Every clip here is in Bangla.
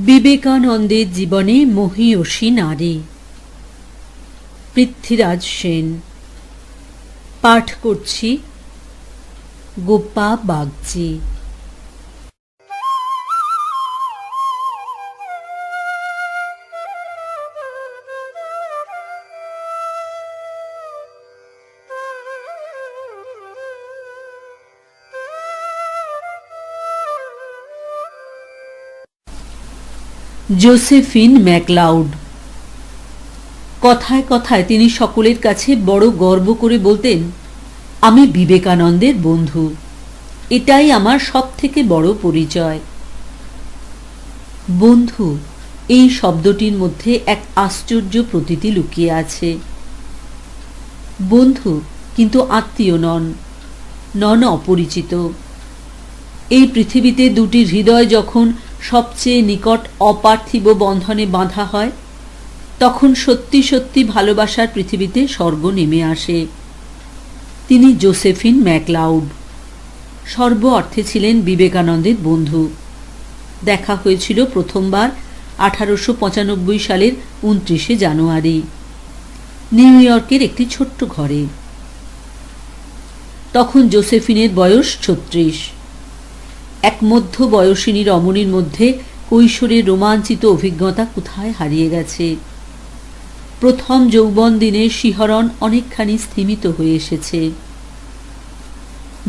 বিবেকানন্দের জীবনে মহীয়সী নারী। পৃথ্বীরাজ সেন। পাঠ করছি গোপা বাগচি। Josephine MacLeod. কথায় কথায় তিনি সকলের কাছে বড় গর্ব করে বলতেন, আমি বিবেকানন্দের বন্ধু, এটাই আমার সব থেকে বড় পরিচয়। বন্ধু এই শব্দটির মধ্যে এক আশ্চর্য প্রতীতি লুকিয়ে আছে। বন্ধু কিন্তু আত্মীয় নন অপরিচিত। এই পৃথিবীতে দুটি হৃদয় যখন সবচেয়ে নিকট অপার্থিব বন্ধনে বাঁধা হয়, তখন সত্যি সত্যি ভালোবাসার পৃথিবীতে স্বর্গ নেমে আসে। তিনি জোসেফিন ম্যাকলাউড সর্ব অর্থে ছিলেন বিবেকানন্দের বন্ধু। দেখা হয়েছিল প্রথমবার 1895 সালের 29শে জানুয়ারি নিউ ইয়র্কের একটি ছোট্ট ঘরে। তখন জোসেফিনের বয়স 36। এক মধ্য বয়সিনী রমণীর মধ্যে কৈশোরের রোমাঞ্চিত অভিজ্ঞতা কোথায় হারিয়ে গেছে। প্রথম যৌবন দিনের শিহরণ অনেকখানি স্থিমিত হয়ে এসেছে।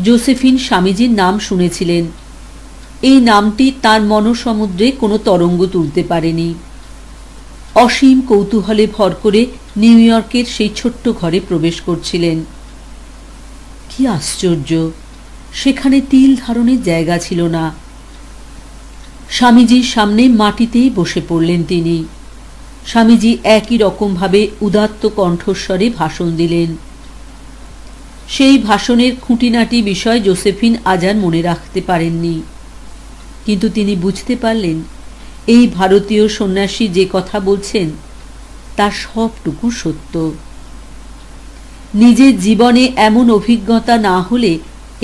জোসেফিন স্বামীজির নাম শুনেছিলেন। এই নামটি তার মনসমুদ্রে কোনো তরঙ্গ তুলতে পারেনি। অসীম কৌতূহলে ভর করে নিউ ইয়র্কের সেই ছোট্ট ঘরে প্রবেশ করছিলেন। কি আশ্চর্য, সেখানে তিল ধারণের জায়গা ছিল না। স্বামীজির সামনে মাটিতেই বসে পড়লেন তিনি। স্বামীজি একই রকমভাবে উদাত্ত কণ্ঠস্বরে ভাষণ দিলেন। সেই ভাষণের খুঁটিনাটি বিষয় জোসেফিন আজ আর মনে রাখতে পারেননি, কিন্তু তিনি বুঝতে পারলেন এই ভারতীয় সন্ন্যাসী যে কথা বলছেন তার সবটুকু সত্য। নিজের জীবনে এমন অভিজ্ঞতা না হলে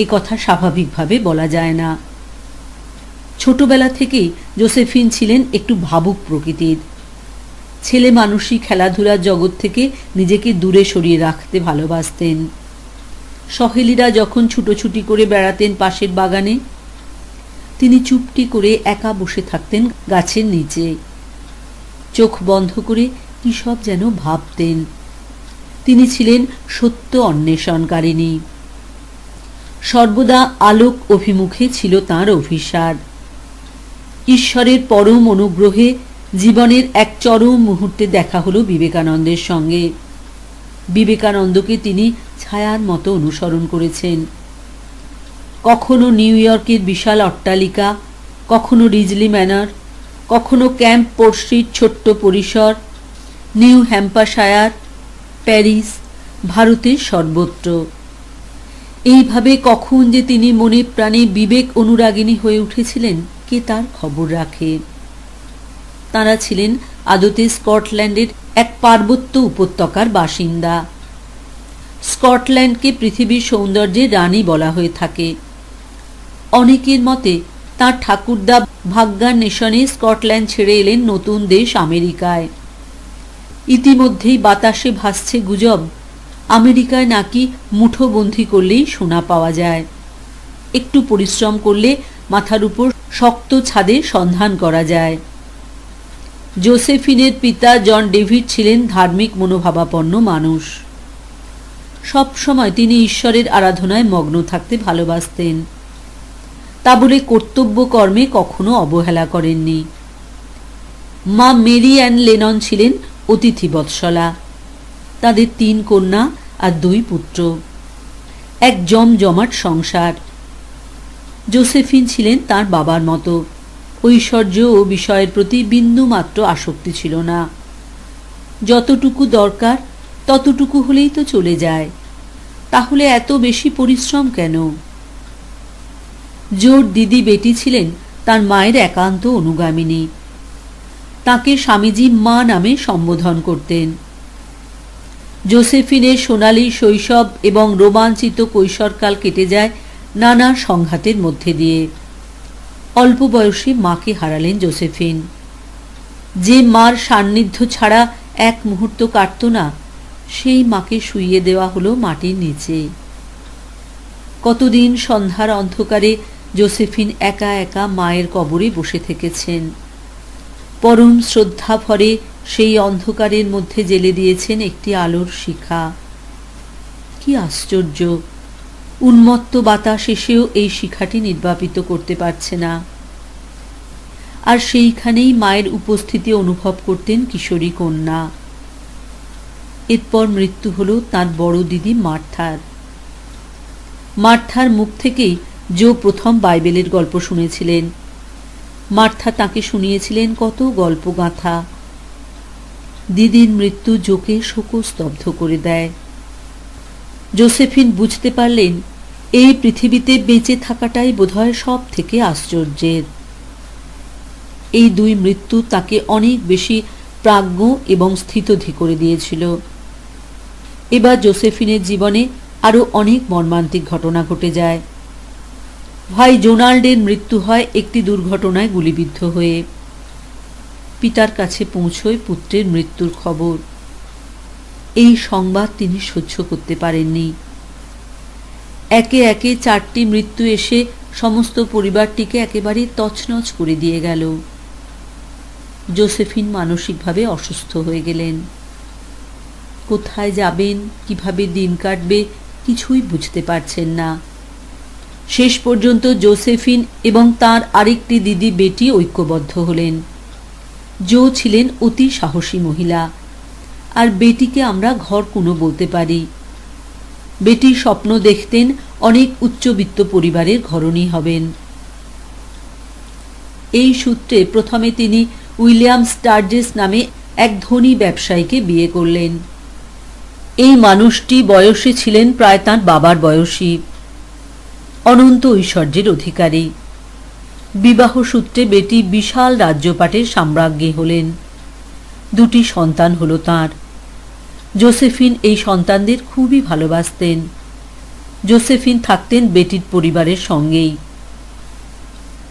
এ কথা স্বাভাবিকভাবে বলা যায় না। ছোটবেলা থেকেই জোসেফিন ছিলেন একটু ভাবুক প্রকৃতির। ছেলে মানুষই খেলাধুলার জগৎ থেকে নিজেকে দূরে সরিয়ে রাখতে ভালোবাসতেন। সহেলিরা যখন ছুটোছুটি করে বেড়াতেন পাশের বাগানে, তিনি চুপটি করে একা বসে থাকতেন গাছের নিচে। চোখ বন্ধ করে কি সব যেন ভাবতেন। তিনি ছিলেন সত্য অন্বেষণকারিণী। সর্বদা আলোক অভিমুখে ছিল তাঁর অভিসার। ঈশ্বরের পরম অনুগ্রহে জীবনের এক চরম মুহূর্তে দেখা হলো বিবেকানন্দের সঙ্গে। বিবেকানন্দকে তিনি ছায়ার মতো অনুসরণ করেছেন। কখনো নিউ ইয়র্কের বিশাল অট্টালিকা, কখনো রিজলি ম্যানর, কখনো ক্যাম্প পোর্ট্রির ছোট্ট পরিসর, নিউ হ্যাম্পশায়ার, প্যারিস, ভারতের সর্বত্র। এইভাবে কখন যে তিনি মনে প্রাণে বিবেক অনুরাগিণী হয়ে উঠেছিলেন কে তার খবর রাখে। তাঁরা ছিলেন আদতে স্কটল্যান্ডের এক পার্বত্য উপত্যকার বাসিন্দা। স্কটল্যান্ডকে পৃথিবীর সৌন্দর্যের রানী বলা হয়ে থাকে। অনেকের মতে তাঁর ঠাকুরদা ভাগ্যান্বেষণে স্কটল্যান্ড ছেড়ে এলেন নতুন দেশ আমেরিকায়। ইতিমধ্যেই বাতাসে ভাসছে গুজব, আমেরিকায় নাকি মুঠোবন্দি করলেই সোনা পাওয়া যায়। একটু পরিশ্রম করলে মাথার উপর শক্ত ছাদের সন্ধান করা যায়। জোসেফিনের পিতা জন ডেভিড ছিলেন ধার্মিক মনোভাবাপন্ন মানুষ। সব সময় তিনি ঈশ্বরের আরাধনায় মগ্ন থাকতে ভালোবাসতেন। তা বলে কর্তব্য কর্মে কখনো অবহেলা করেননি। মা মেরি অ্যান লেনন ছিলেন অতিথি বৎসলা। তাদের 3 কন্যা আর 2 পুত্র। এক জমজমাট সংসার। জোসেফিন ছিলেন তার বাবার মতো। ঐশ্বর্য ও বিষয়ের প্রতি বিন্দু মাত্র আসক্তি ছিল না। যতটুকু দরকার ততটুকু হলেই তো চলে যায়, তাহলে এত বেশি পরিশ্রম কেন? জোর দিদি বেটি ছিলেন তার মায়ের একান্ত অনুগামিনী। তাকে স্বামীজি মা নামে সম্বোধন করতেন। জোসেফিনের সোনালী শৈশব এবং রোমাঞ্চিত কৈশোরকাল কেটে যায় নানা সংঘাতের মধ্যে দিয়ে। অল্প বয়সে মাকে হারালেন জোসেফিন। যে মার সান্নিধ্য ছাড়া এক মুহূর্ত কাটত না, সেই মাকে শুইয়ে দেওয়া হলো মাটির নিচে। কতদিন সন্ধ্যার অন্ধকারে জোসেফিন একা একা মায়ের কবরে বসে থেকেছেন। পরম শ্রদ্ধা ভরে সেই অন্ধকারের মধ্যে জেলে দিয়েছেন একটি আলোর শিখা। কি আশ্চর্য! উন্মত্ত বাতাস এসেও এই শিখাটি নির্বাপিত করতে পারছে না। আর সেইখানেই মায়ের উপস্থিতি অনুভব করতেন কিশোরী কন্যা। এরপর মৃত্যু হল তার বড় দিদি মার্থার। মার্থার মুখ থেকেই জো প্রথম বাইবেলের গল্প শুনেছিলেন। মার্থা তাকে শুনিয়েছিলেন কত গল্পগাথা। দিদির মৃত্যু জোকে শোকস্তব্ধ করে দেয়। জোসেফিন বুঝতে পারলেন এই পৃথিবীতে বেঁচে থাকাটাই বোধহয় সব থেকে আশ্চর্যের। এই দুই মৃত্যু তাকে অনেক বেশি প্রাজ্ঞ এবং স্থিতধী করে দিয়েছিল। এবার জোসেফিনের জীবনে আরো অনেক মর্মান্তিক ঘটনা ঘটে যায়। ভাই জোনাল্ডের মৃত্যু হয় একটি দুর্ঘটনায় গুলিবিদ্ধ হয়ে। পিতার কাছে পৌঁছয় পুত্রের মৃত্যুর খবর। এই সংবাদ তিনি সহ্য করতে পারেননি। একে একে 4টি মৃত্যু এসে সমস্ত পরিবারটিকে একেবারে তছনছ করে দিয়ে গেল। জোসেফিন মানসিকভাবে অসুস্থ হয়ে গেলেন। কোথায় যাবেন, কিভাবে দিন কাটবে, কিছুই বুঝতে পারছেন না। শেষ পর্যন্ত জোসেফিন এবং তার আরেকটি দিদি বেটি ঐক্যবদ্ধ হলেন। জো ছিলেন অতি সাহসী মহিলা, আর বেটিকে আমরা ঘরকুনো বলতে পারি। বেটি স্বপ্ন দেখতেন অনেক উচ্চবিত্ত পরিবারের ঘরণী হবেন। এই সূত্রে প্রথমে তিনি উইলিয়াম স্টার্জেস নামে এক ধনী ব্যবসায়ীকে বিয়ে করলেন। এই মানুষটি বয়সে ছিলেন প্রায় তাঁর বাবার বয়সী, অনন্ত ঐশ্বর্যের অধিকারী। বিবাহ সূত্রে বেটি বিশাল রাজ্যপাটের সাম্রাজ্ঞী হলেন। 2টি সন্তান হল তাঁর। জোসেফিন এই সন্তানদের খুবই ভালোবাসতেন। জোসেফিন থাকতেন বেটির পরিবারের সঙ্গেই।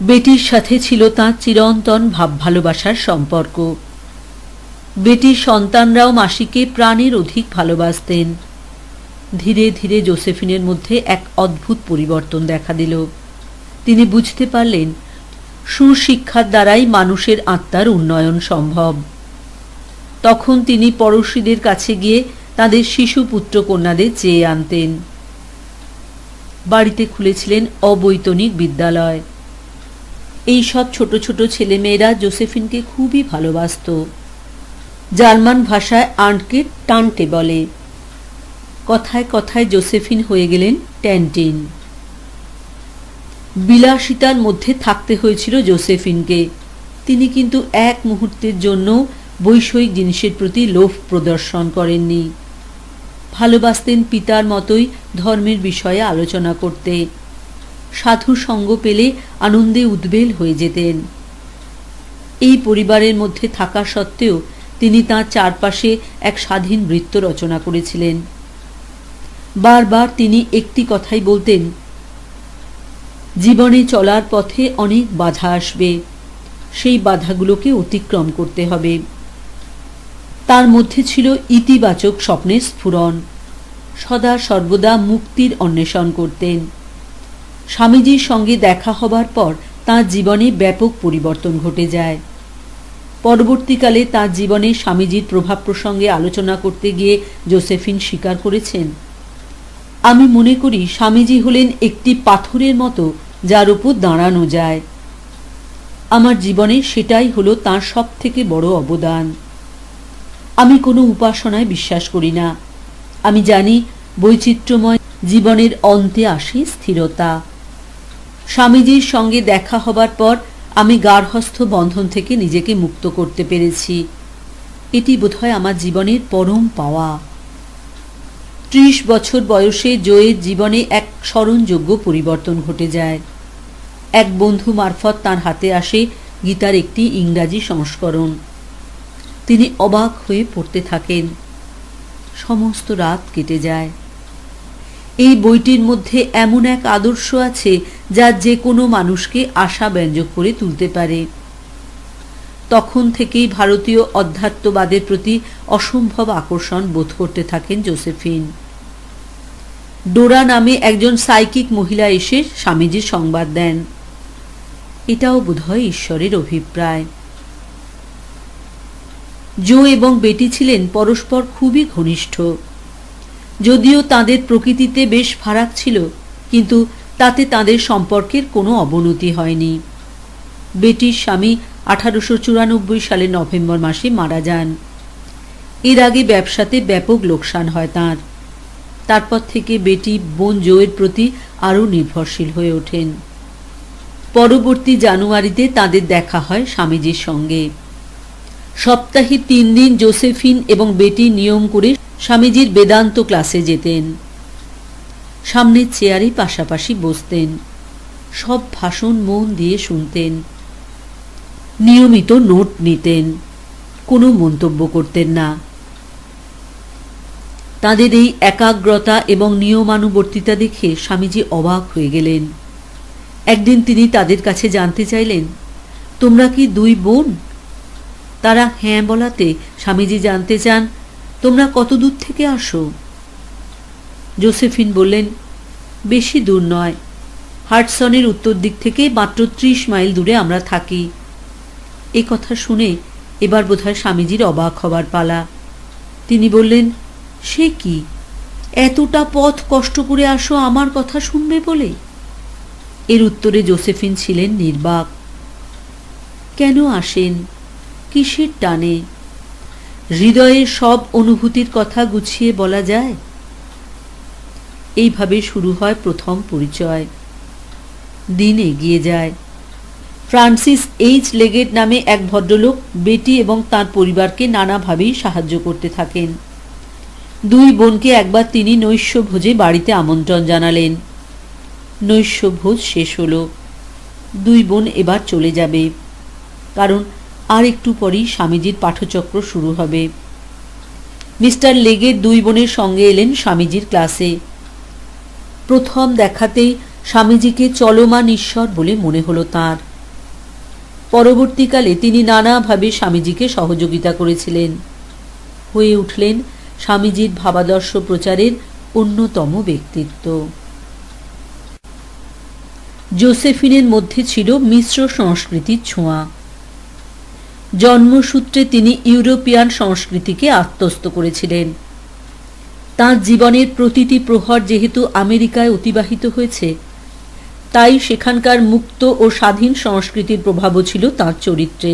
বেটির সাথে ছিল তাঁর চিরন্তন ভাব ভালোবাসার সম্পর্ক। বেটির সন্তানরাও মাসিকে প্রাণের অধিক ভালোবাসতেন। ধীরে ধীরে জোসেফিনের মধ্যে এক অদ্ভুত পরিবর্তন দেখা দিল। তিনি বুঝতে পারলেন সুশিক্ষার দ্বারাই মানুষের আত্মার উন্নয়ন সম্ভব। তখন তিনি পড়শিদের কাছে গিয়ে তাদের শিশু পুত্র কন্যাদের চেয়ে আনতেন। বাড়িতে খুলেছিলেন অবৈতনিক বিদ্যালয়। এই সব ছোট ছোট ছেলেমেয়েরা জোসেফিনকে খুবই ভালোবাসত। জার্মান ভাষায় আন্টকে টান্টে বলে। কথায় কথায় জোসেফিন হয়ে গেলেন ট্যান্টিন। বিলাসিতার মধ্যে থাকতে হয়েছিল জোসেফিনকে। তিনি কিন্তু এক মুহূর্তের জন্য বৈষয়িক জিনিসের প্রতি লোভ প্রদর্শন করেননি। ভালোবাসতেন পিতার মতোই ধর্মের বিষয়ে আলোচনা করতে। সাধু সঙ্গ পেলে আনন্দে উদ্বেল হয়ে যেতেন। এই পরিবারের মধ্যে থাকা সত্ত্বেও তিনি তাঁর চারপাশে এক স্বাধীন বৃত্ত রচনা করেছিলেন। বারবার তিনি একটি কথাই বলতেন, জীবনে চলার পথে অনেক বাধা আসবে, সেই বাধাগুলোকে অতিক্রম করতে হবে। তার মধ্যে ছিল ইতিবাচক স্বপ্নের স্ফুরণ। সদা সর্বদা মুক্তির অন্বেষণ করতেন। স্বামীজির সঙ্গে দেখা হবার পর তাঁর জীবনে ব্যাপক পরিবর্তন ঘটে যায়। পরবর্তীকালে তাঁর জীবনে স্বামীজির প্রভাব প্রসঙ্গে আলোচনা করতে গিয়ে জোসেফিন স্বীকার করেছেন, আমি মনে করি স্বামীজি হলেন একটি পাথরের মতো যার উপর দাঁড়ানো যায়। আমার জীবনে সেটাই হলো তাঁর সব থেকে বড় অবদান। আমি কোনো উপাসনায় বিশ্বাস করি না। আমি জানি বৈচিত্র্যময় জীবনের অন্তে আসে স্থিরতা। স্বামীজির সঙ্গে দেখা হবার পর আমি গার্হস্থ্য বন্ধন থেকে নিজেকে মুক্ত করতে পেরেছি। এটি বোধহয় আমার জীবনের পরম পাওয়া। 30 বছর বয়সে জোয়ের জীবনে এক স্মরণযোগ্য পরিবর্তন ঘটে যায়। এক বন্ধু মারফত তার হাতে আসে গীতার একটি ইংরাজি সংস্করণ। তিনি অবাক হয়ে পড়তে থাকেন। সমস্ত রাত কেটে যায়। এই বইটির মধ্যে এমন এক আদর্শ আছে যা যে কোনো মানুষকে আশাব্যঞ্জক করে তুলতে পারে। তখন থেকেই ভারতীয় অধ্যাত্মবাদের প্রতি অসম্ভব আকর্ষণ বোধ করতে থাকেন জোসেফিন। ডোরা নামে একজন সাইকিক মহিলা এসে স্বামীজির সংবাদ দেন। এটাও বোধহয় ঈশ্বরের অভিপ্রায়। জো এবং বেটি ছিলেন পরস্পর খুবই ঘনিষ্ঠ। যদিও তাদের প্রকৃতিতে বেশ ফারাক ছিল, কিন্তু তাতে তাদের সম্পর্কের কোনো অবনতি হয়নি। বেটির স্বামী 1894 সালের নভেম্বর মাসে মারা যান। এর আগে ব্যবসাতে ব্যাপক লোকসান হয় তাঁর। তারপর থেকে বেটি বোন জোয়ের প্রতি আরও নির্ভরশীল হয়ে ওঠেন। পরবর্তী জানুয়ারিতে তাদের দেখা হয় স্বামীজির সঙ্গে। সপ্তাহে 3 দিন জোসেফিন এবং বেটি নিয়ম করে স্বামীজির বেদান্ত ক্লাসে যেতেন। সামনের চেয়ারে পাশাপাশি বসতেন। সব ভাষণ মন দিয়ে শুনতেন। নিয়মিত নোট নিতেন। কোনো মন্তব্য করতেন না। তাদের এই একাগ্রতা এবং নিয়মানুবর্তিতা দেখে স্বামীজি অবাক হয়ে গেলেন। একদিন তিনি তাদের কাছে জানতে চাইলেন, তোমরা কি 2 বোন? তারা হ্যাঁ বলাতে স্বামীজি জানতে চান, তোমরা কত দূর থেকে আসো? জোসেফিন বললেন, বেশি দূর নয়, হাডসনের উত্তর দিক থেকে মাত্র 30 মাইল দূরে আমরা থাকি। এ কথা শুনে এবার বোধহয় স্বামীজির অবাক হবার পালা। তিনি বললেন, সে কি, এতটা পথ কষ্ট করে আসো আমার কথা শুনবে বলে? এর উত্তরে জোসেফিন ছিলেন নির্বাক। কেন আসেন? কিসের টানে? হৃদয়ের সব অনুভূতির কথা গুছিয়ে বলা যায়? এইভাবে শুরু হয় প্রথম পরিচয়। দিন এগিয়ে যায়। ফ্রান্সিস এইচ লেগেট নামে এক ভদ্রলোক বেটি এবং তার পরিবারকে নানাভাবেই সাহায্য করতে থাকেন। 2 বোনকে একবার তিনি নৈশভোজে বাড়িতে আমন্ত্রণ জানালেন। নৈশভোজ শেষ হল। 2 বোন এবার চলে যাবে, কারণ আর একটু পরেই স্বামীজির পাঠচক্র শুরু হবে। মিস্টার লেগেট 2 বোনের সঙ্গে এলেন স্বামীজির ক্লাসে। প্রথম দেখাতেই স্বামীজিকে চলমান ঈশ্বর বলে মনে হলো তাঁর। পরবর্তীকালে তিনি নানাভাবে স্বামীজিকে সহযোগিতা করেছিলেন। হয়ে উঠলেন স্বামীজির ভাবাদর্শ প্রচারের অন্যতম ব্যক্তিত্ব। জোসেফিনের মধ্যে ছিল মিশ্র সংস্কৃতির ছোঁয়া। জন্মসূত্রে তিনি ইউরোপিয়ান সংস্কৃতিকে আত্মস্থ করেছিলেন। তাঁর জীবনের প্রতিটি প্রহর যেহেতু আমেরিকায় অতিবাহিত হয়েছে, তাই সেখানকার মুক্ত ও স্বাধীন সংস্কৃতির প্রভাবও ছিল তাঁর চরিত্রে।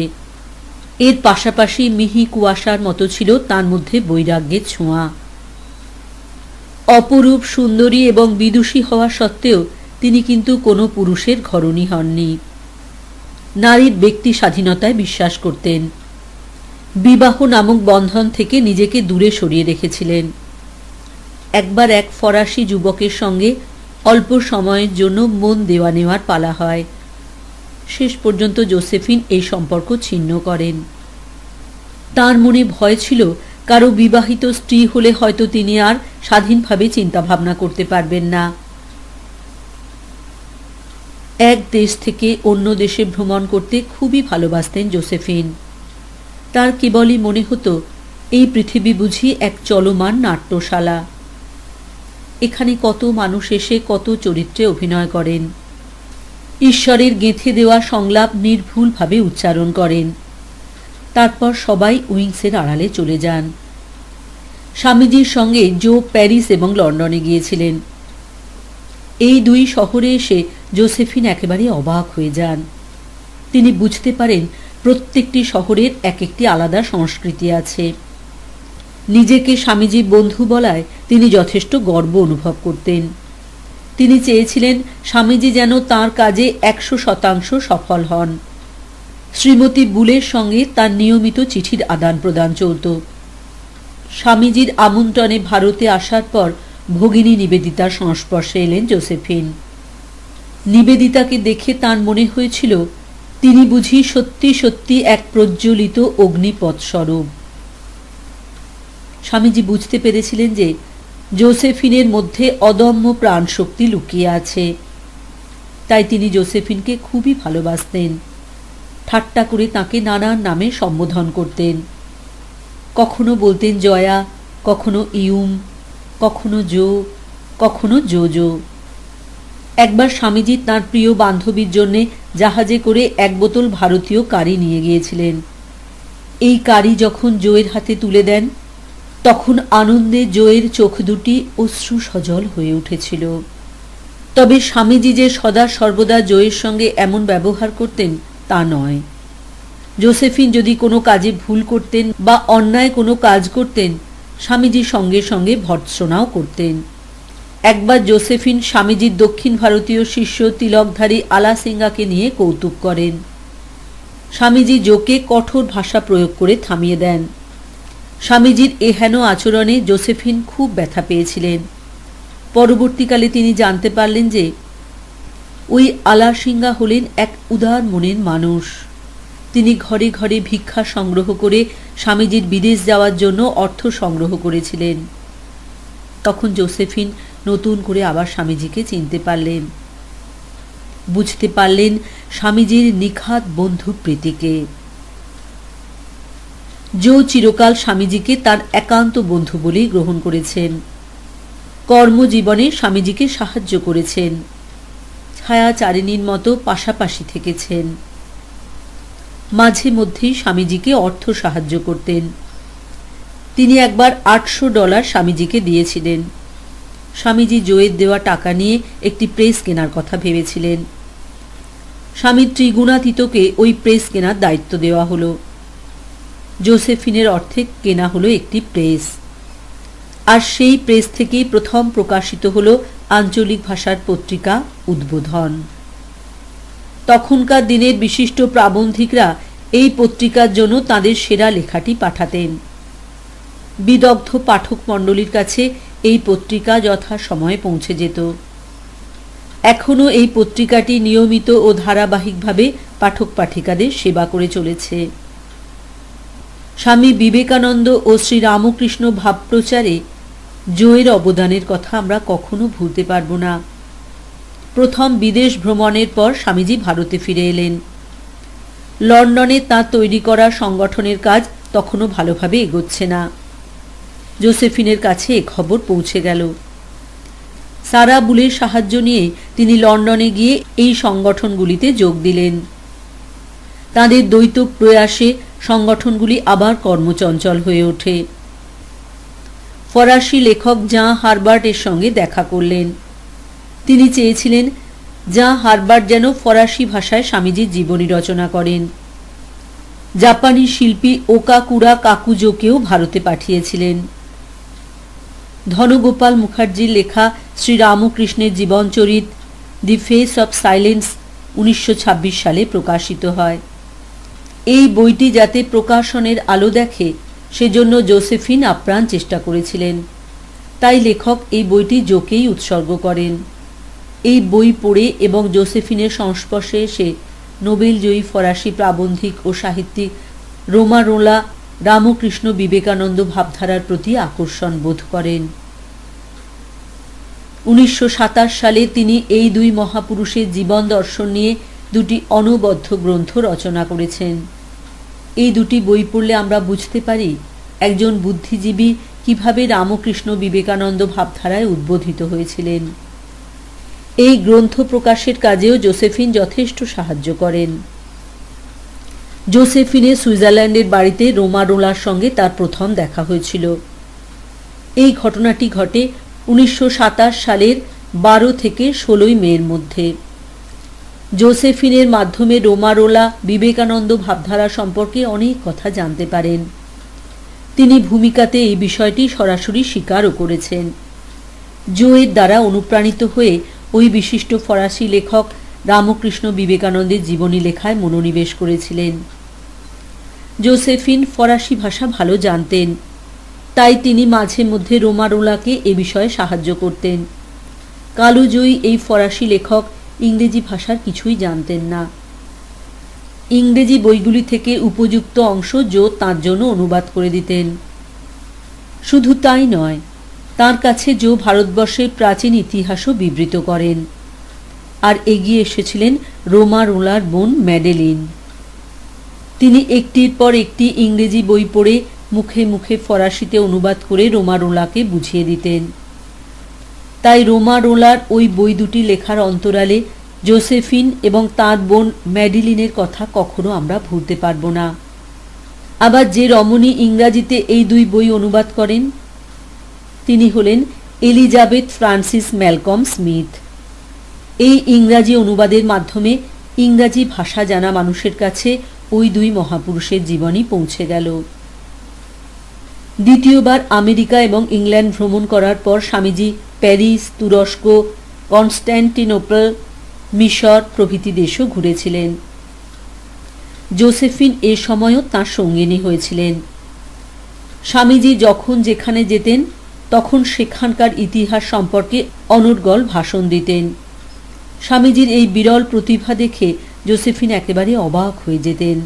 এর পাশাপাশি মিহি কুয়াশার মতো ছিল তার মধ্যে বৈরাগ্যের ছোঁয়া। অপরূপ সুন্দরী এবং বিদুষী হওয়া সত্ত্বেও তিনি কিন্তু কোনো পুরুষের ঘরণী হননি। নারীর ব্যক্তি স্বাধীনতায় বিশ্বাস করতেন। বিবাহ নামক বন্ধন থেকে নিজেকে দূরে সরিয়ে রেখেছিলেন। একবার এক ফরাসি যুবকের সঙ্গে অল্প সময়ের জন্য মন দেওয়া নেওয়ার পালা হয়। শেষ পর্যন্ত জোসেফিন এই সম্পর্ক ছিন্ন করেন। তার মনে ভয় ছিল, কারো বিবাহিত স্ত্রী হলে হয়তো তিনি আর স্বাধীনভাবে চিন্তাভাবনা করতে পারবেন না। এক দেশ থেকে অন্য দেশে ভ্রমণ করতে খুবই ভালোবাসতেন জোসেফিন। তার কেবলই মনে হতো, এই পৃথিবী বুঝি এক চলমান নাট্যশালা। এখানে কত মানুষ এসে কত চরিত্রে অভিনয় করেন। ঈশ্বরের গেঁথে দেওয়া সংলাপ নির্ভুলভাবে উচ্চারণ করেন। তারপর সবাই উইংসের আড়ালে চলে যান। স্বামীজির সঙ্গে জো প্যারিস এবং লন্ডনে গিয়েছিলেন। এই 2 শহরে এসে জোসেফিন একেবারে অবাক হয়ে যান। তিনি বুঝতে পারেন প্রত্যেকটি শহরের এক একটি আলাদা সংস্কৃতি আছে। নিজেকে স্বামীজি বন্ধু বলায় তিনি যথেষ্ট গর্ব অনুভব করতেন। তিনি চেয়েছিলেন স্বামীজি যেন তাঁর কাজে 100% সফল হন। শ্রীমতী বুলের সঙ্গে তার নিয়মিত চিঠির আদান প্রদান চলত। স্বামীজির আমন্ত্রণে ভারতে আসার পর ভগিনী নিবেদিতার সংস্পর্শে এলেন জোসেফিন। নিবেদিতাকে দেখে তার মনে হয়েছিল তিনি বুঝি সত্যি সত্যি এক প্রজ্বলিত অগ্নিপথ স্বরূপ। স্বামীজি বুঝতে পেরেছিলেন যে জোসেফিনের মধ্যে অদম্য প্রাণশক্তি লুকিয়ে আছে। তাই তিনি জোসেফিনকে খুবই ভালোবাসতেন। ঠাট্টা করে তাকে নানান নামে সম্বোধন করতেন। কখনো বলতেন জয়া, কখনো ইউম, কখনো জো, কখনো জোজো। একবার স্বামীজি তাঁর প্রিয় বান্ধবীর জন্যে জাহাজে করে এক বোতল ভারতীয় কারি নিয়ে গিয়েছিলেন। এই কারি যখন জোয়ের হাতে তুলে দেন, তখন আনন্দে জোয়ের চোখ দুটি অশ্রু সজল হয়ে উঠেছিল। তবে স্বামীজি যে সদা সর্বদা জোয়ের সঙ্গে এমন ব্যবহার করতেন তা নয়। জোসেফিন যদি কোনো কাজে ভুল করতেন বা অন্যায় কোনো কাজ করতেন, স্বামীজি সঙ্গে সঙ্গে ভর্ৎসনাও করতেন। একবার জোসেফিন স্বামীজির দক্ষিণ ভারতীয় শিষ্য তিলকধারী আলা সিংহাকে নিয়ে কৌতুক করেন। স্বামীজি জোকে কঠোর ভাষা প্রয়োগ করে থামিয়ে দেন। স্বামীজির এহেন আচরণে জোসেফিন খুব ব্যথা পেয়েছিলেন। পরবর্তীকালে তিনি জানতে পারলেন যে ওই আলা সিংহা হলেন এক উদার মনের মানুষ। তিনি ঘরে ঘরে ভিক্ষা সংগ্রহ করে স্বামীজির বিদেশ যাওয়ার জন্য অর্থ সংগ্রহ করেছিলেন। তখন জোসেফিন নতুন করে আবার স্বামীজিকে চিনতে পারলেন, বুঝতে পারলেন স্বামীজির নিখাদ বন্ধু প্রীতিকে। জো চিরকাল স্বামীজিকে তার একান্ত বন্ধু বলেই গ্রহণ করেছেন। কর্মজীবনে স্বামীজিকে সাহায্য করেছেন, ছায়াচারিণীর মতো পাশাপাশি থেকেছেন। মাঝে মধ্যেই স্বামীজিকে অর্থ সাহায্য করতেন। তিনি একবার $800 স্বামীজিকে দিয়েছিলেন। স্বামীজি জোয়ের দেওয়া টাকা নিয়ে একটি প্রেস কেনার কথা ভেবেছিলেন। স্বামী ত্রিগুণাতীতকে ওই প্রেস কেনার দায়িত্ব দেওয়া হলো। জোসেফিনের অর্থে কেনা হলো একটি প্রেস, আর সেই প্রেস থেকেই প্রথম প্রকাশিত হলো আঞ্চলিক ভাষার পত্রিকা উদ্বোধন। তখনকার দিনের বিশিষ্ট প্রাবন্ধিকরা এই পত্রিকার জন্য তাদের সেরা লেখাটি পাঠাতেন। বিদগ্ধ পাঠক মণ্ডলীর কাছে এই পত্রিকা যথা সময়ে পৌঁছে যেত। এখনো এই পত্রিকাটি নিয়মিত ও ধারাবাহিকভাবে পাঠক পাঠিকাদের সেবা করে চলেছে। স্বামী বিবেকানন্দ ও শ্রী রামকৃষ্ণ ভাবপ্রচারে জোয়ের অবদানের কথা আমরা কখনো ভুলতে পারব না। প্রথম বিদেশ ভ্রমণের পর স্বামীজি ভারতে ফিরে এলেন। লন্ডনে তাঁর তৈরি করা সংগঠনের কাজ তখনও ভালোভাবে এগোচ্ছে না। জোসেফিনের কাছে এ খবর পৌঁছে গেল। সারা বুলের সাহায্য নিয়ে তিনি লন্ডনে গিয়ে এই সংগঠনগুলিতে যোগ দিলেন। তাঁদের দ্বৈত প্রয়াসে সংগঠনগুলি আবার কর্মচঞ্চল হয়ে ওঠে। ফরাসি লেখক জাঁ হারবার্টের সঙ্গে দেখা করলেন। তিনি চেয়েছিলেন জাঁ হারবার্ট যেন ফরাসি ভাষায় স্বামীজির জীবনী রচনা করেন। জাপানি শিল্পী ওকাকুরা কাকুজোকেও ভারতে পাঠিয়েছিলেন। ধনগোপাল মুখার্জির লেখা শ্রী রামকৃষ্ণের জীবনচরিত দি ফেস অব সাইলেন্স 1926 সালে প্রকাশিত হয়। এই বইটি যাতে প্রকাশনের আলো দেখে সেজন্য জোসেফিন আপ্রাণ চেষ্টা করেছিলেন। তাই লেখক এই বইটি জোকেই উৎসর্গ করেন। এই বই পড়ে এবং জোসেফিনের সংস্পর্শে এসে নোবেলজয়ী ফরাসি প্রাবন্ধিক ও সাহিত্যিক রোমারোলা রামকৃষ্ণ বিবেকানন্দ ভাবধারার প্রতি আকর্ষণ বোধ করেন। 1927 সালে তিনি এই দুই মহাপুরুষের জীবন দর্শন নিয়ে দুটি অনবদ্য গ্রন্থ রচনা করেছেন। এই দুটি বই পড়লে আমরা বুঝতে পারি একজন বুদ্ধিজীবী কিভাবে রামকৃষ্ণ বিবেকানন্দ ভাবধারায় উদ্বোধিত হয়েছিলেন। এই গ্রন্থ প্রকাশের কাজেও জোসেফিন যথেষ্ট সাহায্য করেন। জোসেফিনের সুইজারল্যান্ডের বাড়িতে রোমারোলার সঙ্গে তার প্রথম দেখা হয়েছিল। এই ঘটনাটি ঘটে 1927 সালের 12 থেকে 16 মের মধ্যে। জোসেফিনের মাধ্যমে রোমারোলা বিবেকানন্দ ভাবধারা সম্পর্কে অনেক কথা জানতে পারেন। তিনি ভূমিকাতে এই বিষয়টি সরাসরি স্বীকারও করেছেন। জোয়ের দ্বারা অনুপ্রাণিত হয়ে ওই বিশিষ্ট ফরাসি লেখক রামকৃষ্ণ বিবেকানন্দের জীবনী লেখায় মনোনিবেশ করেছিলেন। জোসেফিন ফরাসি ভাষা ভালো জানতেন, তাই তিনি মাঝে মধ্যে রোমারোলাকে এ বিষয়ে সাহায্য করতেন। কালোজয়ী এই ফরাসি লেখক ইংরেজি ভাষার কিছুই জানতেন না। ইংরেজি বইগুলি থেকে উপযুক্ত অংশ জো তাঁর জন্য অনুবাদ করে দিতেন। শুধু তাই নয়, তাঁর কাছে জো ভারতবর্ষের প্রাচীন ইতিহাসও বিবৃত করেন। আর এগিয়ে এসেছিলেন রোমারোলার বোন ম্যাডেলিন। তিনি একটির পর একটি ইংরেজি বই পড়ে মুখে মুখে ফরাসিতে অনুবাদ করে রোমারোলাকে বুঝিয়ে দিতেন। তাই রোমারোলার ওই বই দুটি লেখার অন্তরালে জোসেফিন এবং তাঁর বোন ম্যাডিলিনের কথা কখনো আমরা ভুলতে পারব না। আবার যে রমণী ইংরাজিতে এই দুই বই অনুবাদ করেন তিনি হলেন এলিজাবেথ ফ্রান্সিস ম্যালকম স্মিথ। এই ইংরাজি অনুবাদের মাধ্যমে ইংরাজি ভাষা জানা মানুষের কাছে ওই দুই মহাপুরুষের জীবনই পৌঁছে গেল। দ্বিতীয়বার আমেরিকা এবং ইংল্যান্ড ভ্রমণ করার পর স্বামীজি প্যারিস, তুরস্ক, কনস্ট্যান্টিনোপল, মিশর প্রভৃতি দেশও ঘুরেছিলেন। জোসেফিন এ সময়ও তাঁর সঙ্গিনী হয়েছিলেন। স্বামীজি যখন যেখানে যেতেন তখন সেখানকার ইতিহাস সম্পর্কে অনর্গল ভাষণ দিতেন। স্বামীজির এই বিরল প্রতিভা দেখে জোসেফিন একেবারে অবাক হয়ে যেতেন।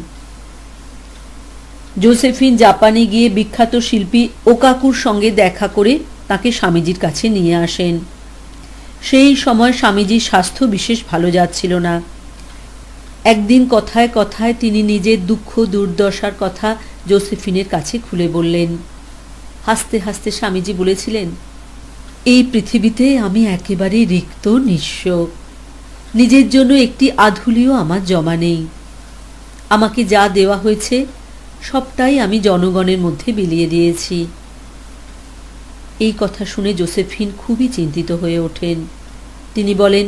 জোসেফিন জাপানে গিয়ে বিখ্যাত শিল্পী ওকাকুর সঙ্গে দেখা করে তাকে স্বামীজির কাছে নিয়ে আসেন। সেই সময় স্বামীজির স্বাস্থ্য বিশেষ ভালো যাচ্ছিল না। একদিন কথায় কথায় তিনি নিজের দুঃখ দুর্দশার কথা জোসেফিনের কাছে খুলে বললেন। হাসতে হাসতে স্বামীজি বলেছিলেন, এই পৃথিবীতে আমি একেবারে রিক্ত, নিঃস্ব। নিজের জন্য একটি আধুলিও আমার জমা নেই। আমাকে যা দেওয়া হয়েছে সবটাই আমি জনগণের মধ্যে বিলিয়ে দিয়েছি। এই কথা শুনে জোসেফিন খুবই চিন্তিত হয়ে ওঠেন। তিনি বলেন,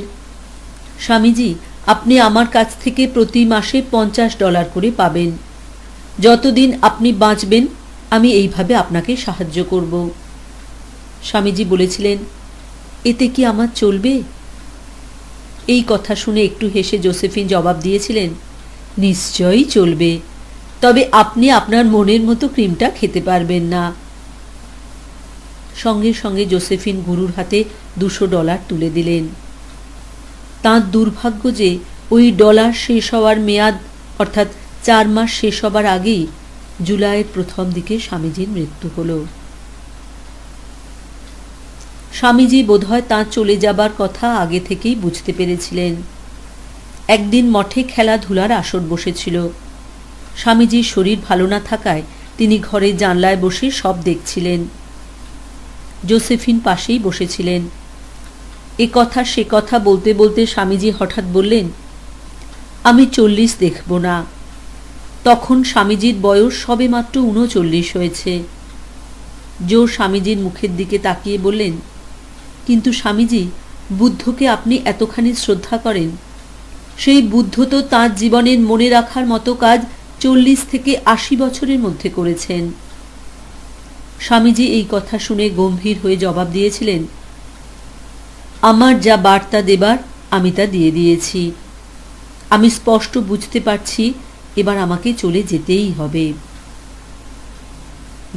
স্বামীজি, আপনি আমার কাছ থেকে প্রতি মাসে $50 করে পাবেন। যতদিন আপনি বাঁচবেন আমি এইভাবে আপনাকে সাহায্য করব। স্বামীজি বলেছিলেন, এতে কি আমার চলবে? এই কথা শুনে একটু হেসে জোসেফিন জবাব দিয়েছিলেন, নিশ্চয়ই চলবে, তবে আপনি আপনার মনের মতো ক্রিমটা খেতে পারবেন না। সঙ্গে সঙ্গে জোসেফিন গুরুর হাতে $200 তুলে দিলেন। তাঁর দুর্ভাগ্য যে ওই ডলার শেষ হওয়ার মেয়াদ অর্থাৎ 4 মাস শেষ হবার আগেই জুলাইয়ের প্রথম দিকে স্বামীজির মৃত্যু হল। স্বামীজি বোধহয় তাঁর চলে যাবার কথা আগে থেকেই বুঝতে পেরেছিলেন। একদিন মঠে খেলাধুলার আসর বসেছিল। স্বামীজির শরীর ভালো না থাকায় তিনি ঘরে জানলায় বসে সব দেখছিলেন। জোসেফিন পাশেই বসেছিলেন। এ কথা সে কথা বলতে বলতে স্বামীজি হঠাৎ বললেন, আমি 40 দেখব না। তখন স্বামীজির বয়স সবেমাত্র 39 হয়েছে। জো স্বামীজির মুখের দিকে তাকিয়ে বললেন, কিন্তু স্বামীজি, বুদ্ধকে আপনি এতখানি শ্রদ্ধা করেন, সেই বুদ্ধ তো তাঁর জীবনের মনে রাখার মতো কাজ 40 থেকে 80 বছরের মধ্যে করেছেন। স্বামীজি এই কথা শুনে গম্ভীর হয়ে জবাব দিয়েছিলেন, আমার যা বার্তা দেবার আমি তা দিয়ে দিয়েছি। আমি স্পষ্ট বুঝতে পারছি এবার আমাকে চলে যেতেই হবে।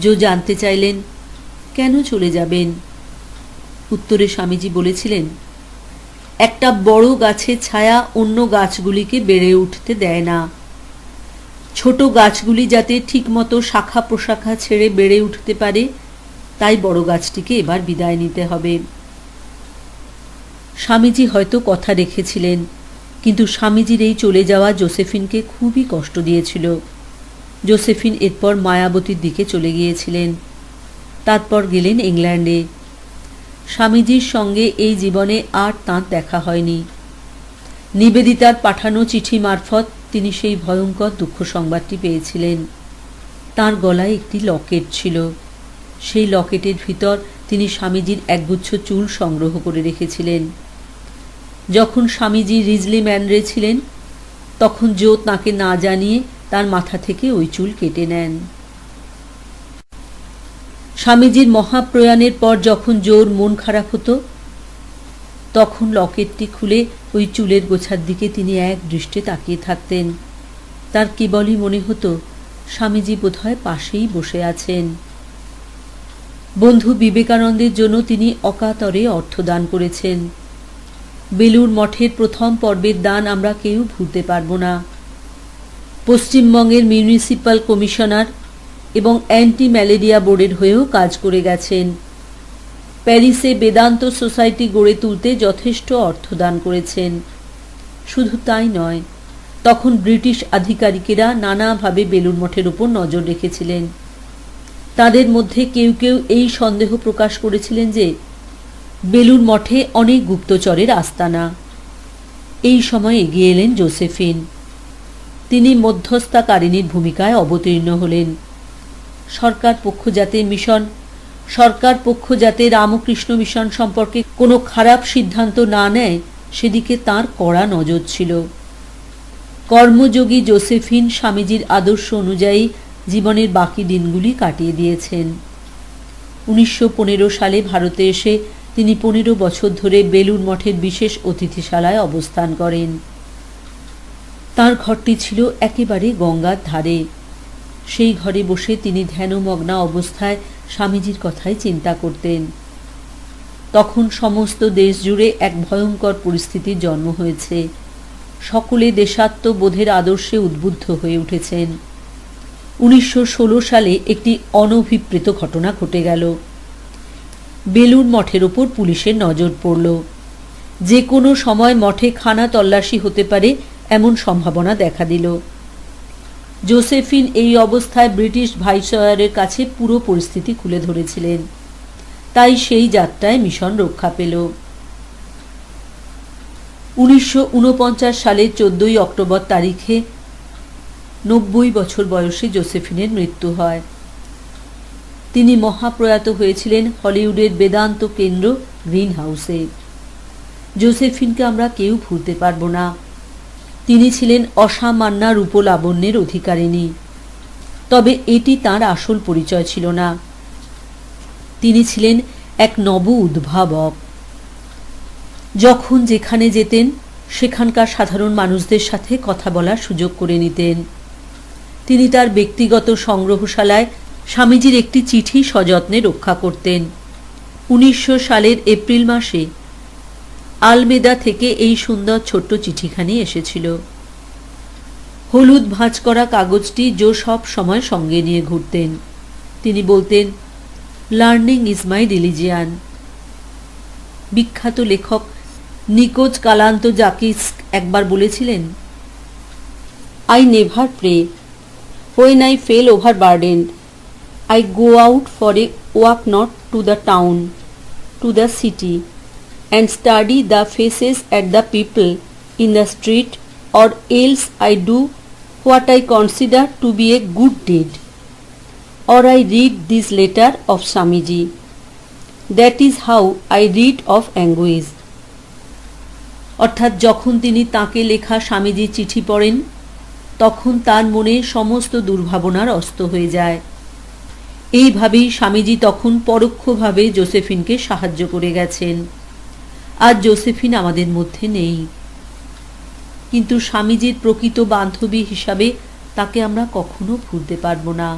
জো জানতে চাইলেন, কেন চলে যাবেন? উত্তরে স্বামীজি বলেছিলেন, একটা বড় গাছের ছায়া অন্য গাছগুলিকে বেড়ে উঠতে দেয় না। ছোট গাছগুলি যাতে ঠিকমতো শাখা প্রশাখা ছেড়ে বেড়ে উঠতে পারে, তাই বড় গাছটিকে এবার বিদায় নিতে হবে। স্বামীজি হয়তো কথা রেখেছিলেন, কিন্তু স্বামীজির এই চলে যাওয়া জোসেফিনকে খুবই কষ্ট দিয়েছিল। জোসেফিন এরপর মায়াবতীর দিকে চলে গিয়েছিলেন। তারপর গেলেন ইংল্যান্ডে। স্বামীজির সঙ্গে এই জীবনে আর তাঁর দেখা হয়নি। নিবেদিতার পাঠানো চিঠি মারফত তিনি সেই ভয়ঙ্কর দুঃখ সংবাদটি পেয়েছিলেন। তাঁর গলায় একটি লকেট ছিল। সেই লকেটের ভিতর তিনি স্বামীজির একগুচ্ছ চুল সংগ্রহ করে রেখেছিলেন। যখন স্বামীজি রিজলি ম্যানরে ছিলেন তখন জো তাঁকে না জানিয়ে তার মাথা থেকে ওই চুল কেটে নেন। স্বামীজির মহাপ্রয়াণের পর যখন জোর মন খারাপ হতো তখন লকেটটি খুলে ওই চুলের গোছার দিকে তিনি এক দৃষ্টে তাকিয়ে থাকতেন। তার কেবলই মনে হতো স্বামীজি বোধহয় পাশেই বসে আছেন। বন্ধু বিবেকানন্দের জন্য তিনি অকাতরে অর্থ দান করেছেন। বেলুড় মঠের প্রথম পর্বের দান আমরা কেউ ভুলতে পারব না। পশ্চিমবঙ্গের মিউনিসিপ্যাল কমিশনার এবং অ্যান্টি ম্যালেরিয়া বোর্ডের হয়েও কাজ করে গেছেন। প্যারিসে বেদান্ত সোসাইটি গড়ে তুলতে যথেষ্ট অর্থ দান করেছেন। শুধু তাই নয়, তখন ব্রিটিশ আধিকারিকেরা নানাভাবে বেলুড় মঠের উপর নজর রেখেছিলেন। তাদের মধ্যে কেউ কেউ এই সন্দেহ প্রকাশ করেছিলেন যে বেলুড় মঠে অনেক গুপ্তচরের আস্তানা। এই সময় এগিয়ে এলেন জোসেফিন। তিনি মধ্যস্থতাকারিণীর ভূমিকায় অবতীর্ণ হলেন। সরকার পক্ষ যাতে রামকৃষ্ণ মিশন সম্পর্কে কোনো খারাপ সিদ্ধান্ত না নেয় সেদিকে তাঁর কড়া নজর ছিল। কর্মযোগী জোসেফিন স্বামীজির আদর্শ অনুযায়ী জীবনের বাকি দিনগুলি কাটিয়ে দিয়েছেন। 1915 সালে ভারতে এসে তিনি 15 বছর ধরে বেলুড় মঠের বিশেষ অতিথিশালায় অবস্থান করেন। তাঁর ঘরটি ছিল একেবারে গঙ্গার ধারে। সেই ঘরে বসে তিনি ধ্যানমগ্না অবস্থায় স্বামীজির কথাই চিন্তা করতেন। তখন সমস্ত দেশ জুড়ে এক ভয়ঙ্কর পরিস্থিতির জন্ম হয়েছে। সকলে দেশাত্মবোধের আদর্শে উদ্বুদ্ধ হয়ে উঠেছেন। 1916 সালে একটি অনভিপ্রেত ঘটনা ঘটে গেল। বেলুড় মঠের ওপর পুলিশের নজর পড়ল। যে কোনো সময় মঠে খানা তল্লাশি হতে পারে এমন সম্ভাবনা দেখা দিল। জোসেফিন এই অবস্থায় ব্রিটিশ ভাইসরয়ের কাছে পুরো পরিস্থিতি খুলে ধরেছিলেন। তাই সেই যাত্রায় মিশন রক্ষা পেল। 1949 সালের 14 অক্টোবর তারিখে 90 বছর বয়সে জোসেফিনের মৃত্যু হয়। তিনি মহাপ্রয়াত হয়েছিলেন হলিউডের বেদান্ত কেন্দ্র গ্রিন হাউসে। জোসেফিনকে আমরা কেউ ভুলতে পারব না। তিনি ছিলেন অসামান্য রূপলাবণ্যের অধিকারিণী। তবে এটি তাঁর আসল পরিচয় ছিল না। তিনি ছিলেন এক নব উদ্ভাবক। যখন যেখানে যেতেন সেখানকার সাধারণ মানুষদের সাথে কথা বলার সুযোগ করে নিতেন। তিনি তার ব্যক্তিগত সংগ্রহশালায় স্বামীজির একটি চিঠি সযত্নে রক্ষা করতেন। 1900 সালের এপ্রিল মাসে আলমেদা থেকে এই সুন্দর ছোট্ট চিঠিখানি এসেছিল। হলুদ ভাঁজ করা কাগজটি জো সব সময় সঙ্গে নিয়ে ঘুরতেন। তিনি বলতেন, লার্নিং ইজ মাই রিলিজিয়ান। বিখ্যাত লেখক নিকোজ কালান্তজাকিস একবার বলেছিলেন, I never pray when I feel overburdened. I go out for a walk, not to the town, to the city, and study the faces at the people in the street, or else I do what I consider to be a good deed, or I read this letter of Swamiji. That is how I read of anguish. অর্থাৎ যখন তিনি তাঁকে লেখা স্বামীজির চিঠি পড়েন তখন তার মনে সমস্ত দুর্ভাবনার অস্ত হয়ে যায়। এইভাবেই স্বামীজি তখন পরোক্ষভাবে জোসেফিনকে সাহায্য করে গেছেন। আজ জোসেফিন আমাদের মধ্যে নেই, কিন্তু স্বামীজির প্রকৃত বান্ধবী হিসাবে তাকে আমরা কখনো ভুলতে পারব না।